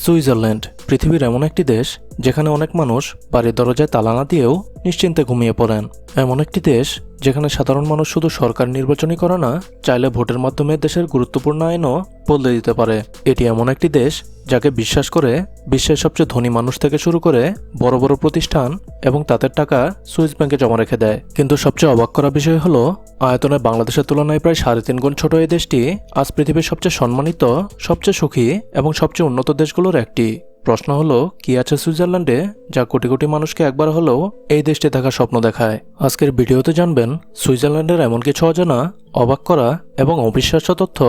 Switzerland পৃথিবীর এমন একটি দেশ যেখানে অনেক মানুষ বাড়ির দরজায় তালা না দিয়েও নিশ্চিন্তে ঘুমিয়ে পড়েন। এমন একটি দেশ যেখানে সাধারণ মানুষ শুধু সরকার নির্বাচনই করে না, চাইলে ভোটের মাধ্যমে দেশের গুরুত্বপূর্ণ আইনও বদলে দিতে পারে। এটি এমন একটি দেশ যাকে বিশ্বাস করে বিশ্বের সবচেয়ে ধনী মানুষ থেকে শুরু করে বড় বড় প্রতিষ্ঠান এবং তাদের টাকা সুইস ব্যাংকে জমা রেখে দেয়। কিন্তু সবচেয়ে অবাক করা বিষয় হলো, আয়তনে বাংলাদেশের তুলনায় প্রায় 3.5 গুণ ছোট এই দেশটি আজ পৃথিবীর সবচেয়ে সম্মানিত, সবচেয়ে সুখী এবং সবচেয়ে উন্নত দেশগুলোর একটি। প্রশ্ন হলো, কি আছে সুইজারল্যান্ডে যা কোটি কোটি মানুষকে একবার হলেও এই দেশটি দেখার স্বপ্ন দেখায়? আজকের ভিডিওতে জানবেন সুইজারল্যান্ডের এমন কিছু অজানা, অবাক করা এবং অবিশ্বাস্য তথ্য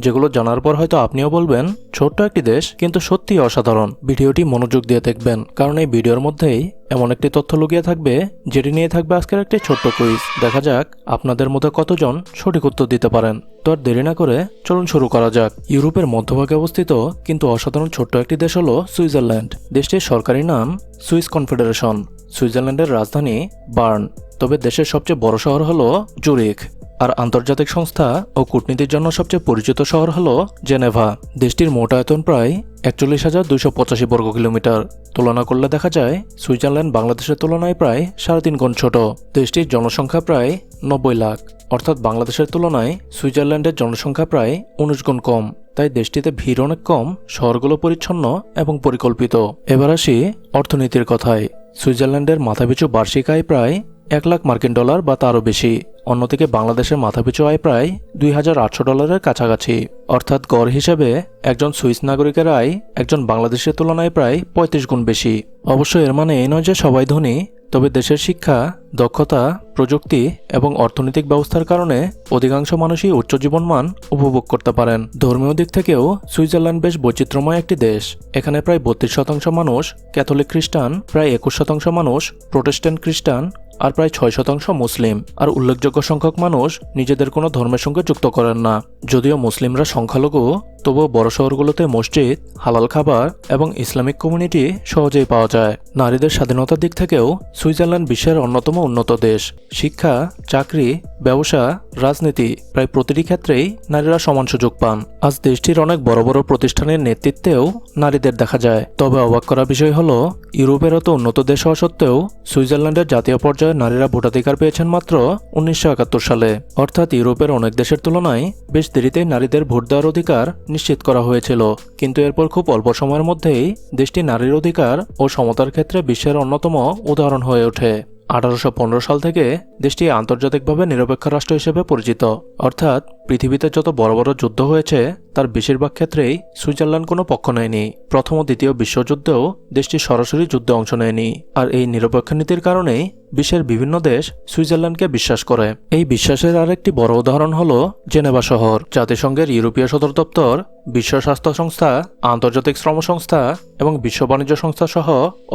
যেগুলো জানার পর হয়তো আপনিও বলবেন ছোট্ট একটি দেশ কিন্তু সত্যিই অসাধারণ। ভিডিওটি মনোযোগ দিয়ে দেখবেন, কারণ এই ভিডিওর মধ্যেই এমন একটি তথ্য লুকিয়ে থাকবে যেটি নিয়ে থাকবে আজকের একটি ছোট্ট কুইজ। দেখা যাক আপনাদের মধ্যে কতজন সঠিক উত্তর দিতে পারেন। তো আর দেরি না করে চলুন শুরু করা যাক। ইউরোপের মধ্যভাগে অবস্থিত কিন্তু অসাধারণ ছোট্ট একটি দেশ হলো সুইজারল্যান্ড। দেশটির সরকারি নাম সুইস কনফেডারেশন। সুইজারল্যান্ডের রাজধানী বার্ন, তবে দেশের সবচেয়ে বড় শহর হলো জুরিখ। আর আন্তর্জাতিক সংস্থা ও কূটনীতির জন্য সবচেয়ে পরিচিত শহর হলো জেনেভা। দেশটির মোট আয়তন প্রায় 41,285 বর্গ কিলোমিটার। তুলনা করলে দেখা যায় সুইজারল্যান্ড বাংলাদেশের তুলনায় প্রায় 3.5 গুণ ছোট। দেশটির জনসংখ্যা প্রায় 90 লাখ, অর্থাৎ বাংলাদেশের তুলনায় সুইজারল্যান্ডের জনসংখ্যা প্রায় 19 গুণ কম। তাই দেশটিতে ভিড় অনেক কম, শহরগুলো পরিচ্ছন্ন এবং পরিকল্পিত। এবার আসি অর্থনীতির কথায়। সুইজারল্যান্ডের মাথাপিছু বার্ষিক আয় প্রায় $1,00,000 বা তারও বেশি। অন্যদিকে বাংলাদেশের মাথাপিছু আয় প্রায় $2,800 কাছাকাছি। অর্থাৎ গড় হিসেবে একজন সুইস নাগরিকের আয় একজন বাংলাদেশের তুলনায় প্রায় 35 গুণ বেশি। অবশ্য এর মানে এই নয় যে সবাই ধনী, তবে দেশের শিক্ষা, দক্ষতা, প্রযুক্তি এবং অর্থনৈতিক ব্যবস্থার কারণে অধিকাংশ মানুষই উচ্চ জীবনমান উপভোগ করতে পারেন। ধর্মীয় দিক থেকেও সুইজারল্যান্ড বেশ বৈচিত্র্যময় একটি দেশ। এখানে প্রায় 32% মানুষ ক্যাথলিক খ্রিস্টান, প্রায় 21% মানুষ প্রোটেস্ট্যান্ট খ্রিস্টান আর প্রায় 6% মুসলিম। আর উল্লেখযোগ্য সংখ্যক মানুষ নিজেদের কোনো ধর্মের সঙ্গে যুক্ত করেন না। যদিও মুসলিমরা সংখ্যালঘু, তবুও বড় শহরগুলোতে মসজিদ, হালাল খাবার এবং ইসলামিক কমিউনিটি সহজেই পাওয়া যায়। নারীদের স্বাধীনতার দিক থেকেও সুইজারল্যান্ড বিশ্বের অন্যতম উন্নত দেশ। শিক্ষা, চাকরি, ব্যবসা, রাজনীতি প্রায় প্রতিটি ক্ষেত্রেই নারীরা সমান সুযোগ পান। আজ দেশটির অনেক বড় বড় প্রতিষ্ঠানের নেতৃত্বেও নারীদের দেখা যায়। তবে অবাক করা বিষয় হলো, ইউরোপের অত উন্নত দেশ হওয়া সত্ত্বেও সুইজারল্যান্ডের জাতীয় পর্যায়ে নারীরা ভোটাধিকার পেয়েছেন মাত্র 1971 সালে। অর্থাৎ ইউরোপের অনেক দেশের তুলনায় বেশ দেরিতেই নারীদের ভোট দেওয়ার অধিকার নিশ্চিত করা হয়েছিল। কিন্তু এরপর খুব অল্প সময়ের মধ্যেই দেশটি নারীর অধিকার ও সমতার ক্ষেত্রে বিশ্বের অন্যতম উদাহরণ হয়ে ওঠে। 1815 সাল থেকে দেশটি আন্তর্জাতিকভাবে নিরপেক্ষ রাষ্ট্র হিসেবে পরিচিত। অর্থাৎ পৃথিবীতে যত বড় বড় যুদ্ধ হয়েছে তার বেশিরভাগ ক্ষেত্রেই সুইজারল্যান্ড কোনো পক্ষ নেয়নি। প্রথম ও দ্বিতীয় বিশ্বযুদ্ধেও দেশটি সরাসরি যুদ্ধে অংশ নেয়নি। আর এই নিরপেক্ষ নীতির কারণেই বিশ্বের বিভিন্ন দেশ সুইজারল্যান্ডকে বিশ্বাস করে। এই বিশ্বাসের আরেকটি বড় উদাহরণ হলো জেনেভা শহর। জাতিসংঘের ইউরোপীয় সদর দপ্তর, বিশ্ব স্বাস্থ্য সংস্থা, আন্তর্জাতিক শ্রম সংস্থা এবং বিশ্ব বাণিজ্য সংস্থা সহ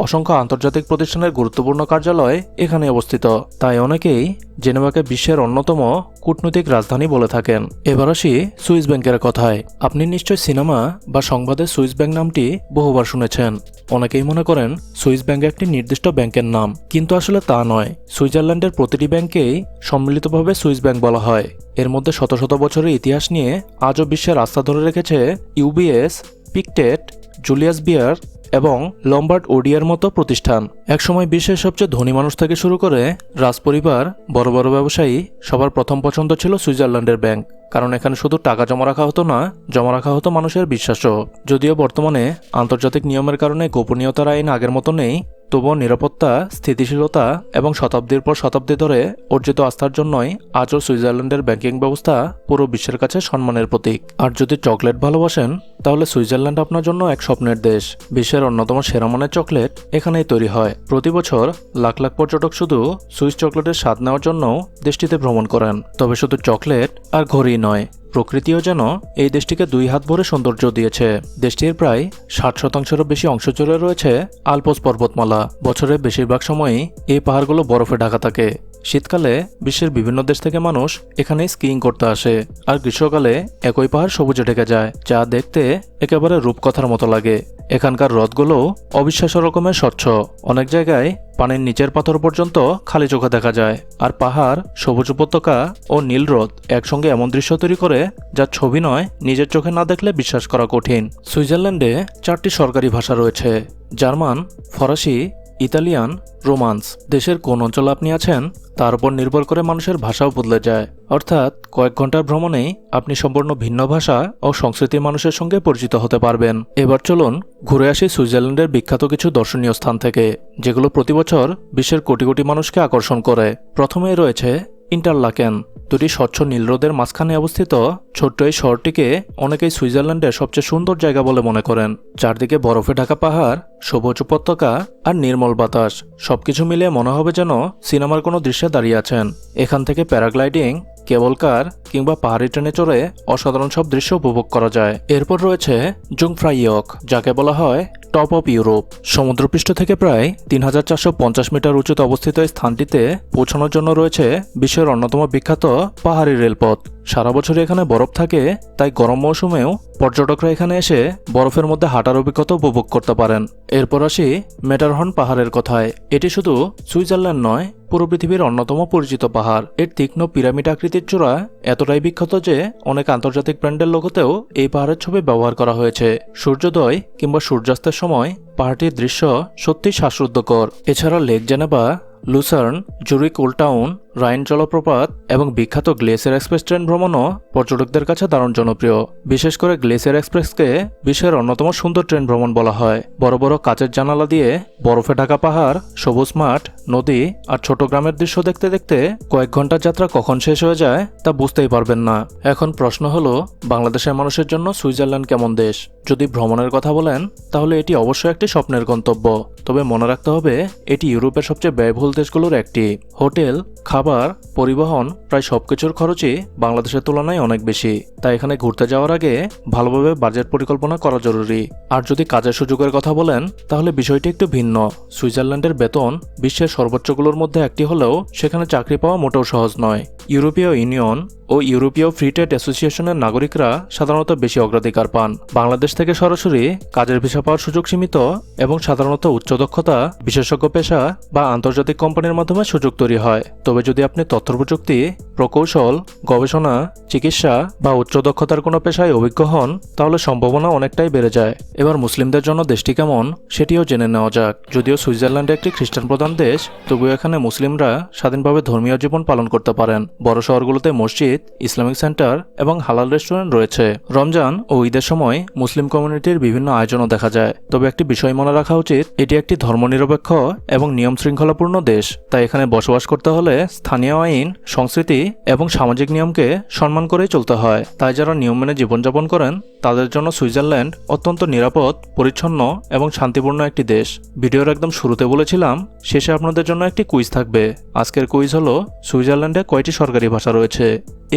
অসংখ্য আন্তর্জাতিক প্রতিষ্ঠানের গুরুত্বপূর্ণ কার্যালয় এখানে অবস্থিত। তাই অনেকেই জেনেভাকে বিশ্বের অন্যতম কূটনৈতিক রাজধানী বলে থাকেন। এবার আসি সুইস ব্যাংকের কথায়। আপনি নিশ্চয় সিনেমা বা সংবাদে সুইস ব্যাংক নামটি বহুবার শুনেছেন। অনেকেই মনে করেন সুইস ব্যাংক একটি নির্দিষ্ট ব্যাংকের নাম, কিন্তু আসলে তা নয়। সুইজারল্যান্ডের প্রতিটি ব্যাংকেই সম্মিলিতভাবে সুইস ব্যাংক বলা হয়। এর মধ্যে শত শত বছরের ইতিহাস নিয়ে আজও বিশ্বের আস্থা ধরে রেখেছে ইউবিএস, পিকটেট, জুলিয়াস বিয়ার এবং লম্বার্ড ওডিয়ার মতো প্রতিষ্ঠান। একসময় বিশ্বের সবচেয়ে ধনী মানুষ থেকে শুরু করে রাজপরিবার, বড় বড় ব্যবসায়ী সবার প্রথম পছন্দ ছিল সুইজারল্যান্ডের ব্যাংক। কারণ এখানে শুধু টাকা জমা রাখা হতো না, জমা রাখা হতো মানুষের বিশ্বাসও। যদিও বর্তমানে আন্তর্জাতিক নিয়মের কারণে গোপনীয়তার আইন আগের মতো নেই, তবুও নিরাপত্তা, স্থিতিশীলতা এবং শতাব্দীর পর শতাব্দী ধরে অর্জিত আস্থার জন্যই আজও সুইজারল্যান্ডের ব্যাংকিং ব্যবস্থা পুরো বিশ্বের কাছে সম্মানের প্রতীক। আর যদি চকলেট ভালোবাসেন তাহলে সুইজারল্যান্ড আপনার জন্য এক স্বপ্নের দেশ। বিশ্বের অন্যতম সেরা মানের চকলেট এখানেই তৈরি হয়। প্রতি বছর লাখ লাখ পর্যটক শুধু সুইস চকলেটের স্বাদ নেওয়ার জন্য দেশটিতে ভ্রমণ করেন। তবে শুধু চকলেট আর ঘড়ি নয়, প্রকৃতিও যেন এই দেশটিকে 2 হাত ভরে সৌন্দর্য দিয়েছে। দেশটির প্রায় 60%-এরও বেশি অংশ জুড়ে রয়েছে আলপস পর্বতমালা। বছরের বেশিরভাগ সময়ই এই পাহাড়গুলো বরফে ঢাকা থাকে। শীতকালে বিশ্বের বিভিন্ন দেশ থেকে মানুষ এখানে স্কিইং করতে আসে, আর গ্রীষ্মকালে একই পাহাড় সবুজে ঢেকে যায়, যা দেখতে একেবারে রূপকথার মতো লাগে। এখানকার হ্রদগুলো অবিশ্বাস্য রকমের স্বচ্ছ, অনেক জায়গায় পানির নিচের পাথর পর্যন্ত খালি চোখে দেখা যায়। আর পাহাড়, সবুজ উপত্যকা ও নীল হ্রদ একসঙ্গে এমন দৃশ্য তৈরি করে যা ছবি নয়, নিজের চোখে না দেখলে বিশ্বাস করা কঠিন। সুইজারল্যান্ডে 4টি সরকারি ভাষা রয়েছে: জার্মান, ফরাসি, ইতালিয়ান, রোমান্স। দেশের কোন অঞ্চলে আপনি আছেন তার উপর নির্ভর করে মানুষের ভাষাও বদলে যায়, অর্থাৎ কয়েক ঘন্টার ভ্রমণেই আপনি সম্পূর্ণ ভিন্ন ভাষা ও সংস্কৃতির মানুষের সঙ্গে পরিচিত হতে পারবেন। এবার চলুন ঘুরে আসি সুইজারল্যান্ডের বিখ্যাত কিছু দর্শনীয় স্থান থেকে, যেগুলো প্রতি বছর বিশ্বের কোটি কোটি মানুষকে আকর্ষণ করে। প্রথমেই রয়েছে ইন্টারলাকেন। দুটি স্বচ্ছ নীল হ্রদের মাঝখানে অবস্থিত ছোট্ট এই শহরটিকে অনেকেই সুইজারল্যান্ডের সবচেয়ে সুন্দর জায়গা বলে মনে করেন। চারদিকে বরফে ঢাকা পাহাড়, সবুজ উপত্যকা আর নির্মল বাতাস, সবকিছু মিলিয়ে মনে হবে যেন সিনেমার কোনো দৃশ্যে দাঁড়িয়ে আছেন। এখান থেকে প্যারাগ্লাইডিং, কেবল কার কিংবা পাহাড়ি ট্রেনে চড়ে অসাধারণ সব দৃশ্য উপভোগ করা যায়। এরপর রয়েছে জুংফ্রাইয়ক, যাকে বলা হয় টপ অফ ইউরোপ। সমুদ্রপৃষ্ঠ থেকে প্রায় 3450 মিটার উঁচুতে অবস্থিত এই স্থানটিতে পৌঁছানোর জন্য রয়েছে বিশ্বের অন্যতম বিখ্যাত পাহাড়ি রেলপথ। সারা বছর এখানে বরফ থাকে, তাই গরম মৌসুমেও পর্যটকরা এখানে এসে বরফের মধ্যে হাঁটার অভিজ্ঞতা উপভোগ করতে পারেন। এরপর আসি ম্যাটারহর্ন পাহাড়ের কথায়। এটি শুধু সুইজারল্যান্ড নয়, পুরো পৃথিবীর অন্যতম পরিচিত পাহাড়। এর তীক্ষ্ণ পিরামিড আকৃতির চূড়া এতটাই বিখ্যাত যে অনেক আন্তর্জাতিক ব্র্যান্ডের লোগোতেও এই পাহাড়ের ছবি ব্যবহার করা হয়েছে। সূর্যোদয় কিংবা সূর্যাস্তের সময় পাহাড়টির দৃশ্য সত্যি শ্বাসরুদ্ধকর। এছাড়া Lake Geneva, Lucerne, Zurich Old Town, Rhine জলপ্রপাত এবং বিখ্যাত গ্লেসিয়ার এক্সপ্রেস ট্রেন ভ্রমণও পর্যটকদের কাছে দারুণ জনপ্রিয়। বিশেষ করে গ্লেসিয়ার এক্সপ্রেসকে বিশ্বের অন্যতম সুন্দর ট্রেন ভ্রমণ বলা হয়। বড় বড় কাচের জানালা দিয়ে বরফে ঢাকা পাহাড়, সবুজ মাঠ, নদী আর ছোট গ্রামের দৃশ্য দেখতে দেখতে কয়েক ঘন্টার যাত্রা কখন শেষ হয়ে যায় তা বুঝতেই পারবেন না। এখন প্রশ্ন হলো, বাংলাদেশের মানুষের জন্য সুইজারল্যান্ড কেমন দেশ? যদি ভ্রমণের কথা বলেন তাহলে এটি অবশ্যই একটি স্বপ্নের গন্তব্য। তবে মনে রাখতে হবে, এটি ইউরোপের সবচেয়ে ব্যয়বহুল দেশগুলোর একটি। হোটেল, খাবার, পরিবহন প্রায় সবকিছুর খরচই বাংলাদেশের তুলনায় অনেক বেশি। তাই এখানে ঘুরতে যাওয়ার আগে ভালোভাবে বাজেট পরিকল্পনা করা জরুরি। আর যদি কাজের সুযোগের কথা বলেন তাহলে বিষয়টি একটু ভিন্ন। সুইজারল্যান্ডের বেতন বিশ্বের সর্বোচ্চগুলোর মধ্যে একটি হলেও সেখানে চাকরি পাওয়া মোটেও সহজ নয়। ইউরোপীয় ইউনিয়ন ও ইউরোপীয় ফ্রি ট্রেড অ্যাসোসিয়েশনের নাগরিকরা সাধারণত বেশি অগ্রাধিকার পান। বাংলাদেশ থেকে সরাসরি কাজের ভিসা পাওয়ার সুযোগ সীমিত এবং সাধারণত উচ্চ দক্ষতা, বিশেষজ্ঞ পেশা বা আন্তর্জাতিক কোম্পানির মাধ্যমে সুযোগ তৈরি হয়। তবে যদি আপনি তথ্য প্রযুক্তি, প্রকৌশল, গবেষণা, চিকিৎসা বা উচ্চ দক্ষতার কোনো পেশায় অভিজ্ঞ হন তাহলে সম্ভাবনা অনেকটাই বেড়ে যায়। এবার মুসলিমদের জন্য দেশটি কেমন সেটিও জেনে নেওয়া যাক। যদিও সুইজারল্যান্ড একটি খ্রিস্টান প্রধান দেশ, তবুও এখানে মুসলিমরা স্বাধীনভাবে ধর্মীয় জীবন পালন করতে পারেন। বড় শহরগুলোতে মসজিদ, ইসলামিক সেন্টার এবং হালাল রেস্টুরেন্ট রয়েছে। রমজান ও ঈদের সময় মুসলিম কমিউনিটির বিভিন্ন আয়োজনও দেখা যায়। তবে একটি বিষয় মনে রাখা উচিত, এটি একটি ধর্মনিরপেক্ষ এবং নিয়ম শৃঙ্খলাপূর্ণ দেশ। তাই এখানে বসবাস করতে হলে স্থানীয় আইন, সংস্কৃতি এবং সামাজিক নিয়মকে সম্মান করেই চলতে হয়। তাই যারা নিয়ম মেনে জীবনযাপন করেন তাদের জন্য সুইজারল্যান্ড অত্যন্ত নিরাপদ, পরিচ্ছন্ন এবং শান্তিপূর্ণ একটি দেশ। ভিডিওর একদম শুরুতে বলেছিলাম, শেষে আপনাদের জন্য একটি কুইজ থাকবে। আজকের কুইজ হলো, সুইজারল্যান্ডে কয়টি সরকারি ভাষা রয়েছে?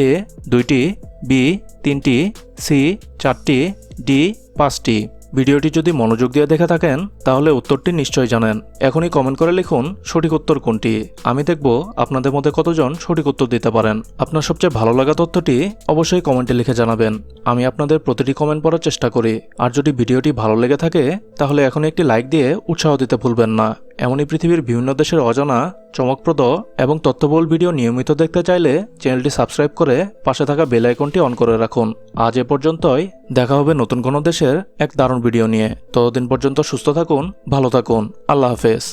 এ 2টি, বি 3টি, সি 4টি, ডি 5টি। ভিডিওটি যদি মনোযোগ দিয়ে দেখে থাকেন তাহলে উত্তরটি নিশ্চয়ই জানেন। এখনই কমেন্ট করে লিখুন সঠিক উত্তর কোনটি। আমি দেখব আপনাদের মধ্যে কতজন সঠিক উত্তর দিতে পারেন। আপনার সবচেয়ে ভালো লাগা তথ্যটি অবশ্যই কমেন্টে লিখে জানাবেন। আমি আপনাদের প্রতিটি কমেন্ট পড়ার চেষ্টা করি। আর যদি ভিডিওটি ভালো লেগে থাকে তাহলে এখনই একটি লাইক দিয়ে উৎসাহ দিতে ভুলবেন না। এমনই পৃথিবীর বিভিন্ন দেশের অজানা, চমকপ্রদ এবং তথ্যবহুল ভিডিও নিয়মিত দেখতে চাইলে চ্যানেলটি সাবস্ক্রাইব করে পাশে থাকা বেল আইকনটি অন করে রাখুন। আজ এ পর্যন্তই। দেখা হবে নতুন কোনো দেশের এক দারুণ ভিডিও নিয়ে। ততদিন পর্যন্ত সুস্থ থাকুন, ভালো থাকুন। আল্লাহ হাফেজ।